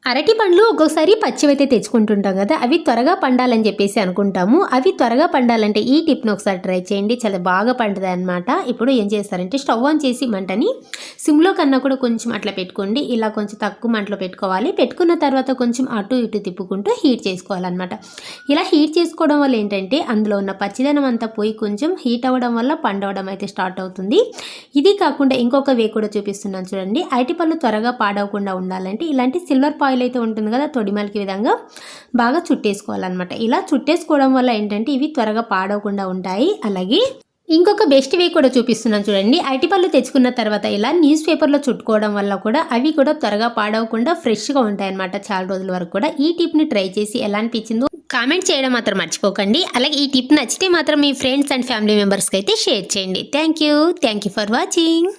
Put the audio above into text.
అరటి పండ్లు ఒక్కొక్కసారి పచ్చివైతే తెచ్చుకుంటుంటాం కదా, అవి త్వరగా పండాలని చెప్పేసి అనుకుంటాము. అవి త్వరగా పండాలంటే ఈ టిప్ను ఒకసారి ట్రై చేయండి, చాలా బాగా పండుతాయి అన్నమాట. ఇప్పుడు ఏం చేస్తారంటే స్టవ్ ఆన్ చేసి మంటని సిమ్లో కన్నా కూడా కొంచెం అట్లా పెట్టుకోండి. ఇలా కొంచెం తక్కువ మంటలో పెట్టుకోవాలి. పెట్టుకున్న తర్వాత కొంచెం అటు ఇటు తిప్పుకుంటూ హీట్ చేసుకోవాలన్నమాట. ఇలా హీట్ చేసుకోవడం వల్ల ఏంటంటే అందులో ఉన్న పచ్చిదనం అంతా పోయి కొంచెం హీట్ అవ్వడం వల్ల పండవడం అయితే స్టార్ట్ అవుతుంది. ఇది కాకుండా ఇంకొక వే కూడా చూపిస్తున్నాను చూడండి. అరటి పళ్ళు త్వరగా పాడవకుండా ఉండాలంటే ఇలాంటి సిల్వర్ పాయిల్ అయితే ఉంటుంది కదా, తొడిమలకి విధంగా బాగా చుట్టేసుకోవాలన్నమాట. ఇలా చుట్టేసుకోవడం వల్ల ఏంటంటే ఇవి త్వరగా పాడవకుండా ఉంటాయి. అలాగే ఇంకొక బెస్ట్ వే కూడా చూపిస్తున్నాను చూడండి. అరటిపళ్ళు తెచ్చుకున్న తర్వాత ఇలా న్యూస్ పేపర్లో చుట్టుకోవడం వల్ల కూడా అవి కూడా త్వరగా పాడవకుండా ఫ్రెష్గా ఉంటాయి అన్నమాట చాలా రోజుల వరకు కూడా. ఈ టిప్ని ట్రై చేసి ఎలా అనిపించిందో కామెంట్ చేయడం మాత్రం మర్చిపోకండి. అలాగే ఈ టిప్ నచ్చితే మాత్రం మీ ఫ్రెండ్స్ అండ్ ఫ్యామిలీ మెంబర్స్కి అయితే షేర్ చేయండి. Thank you for watching.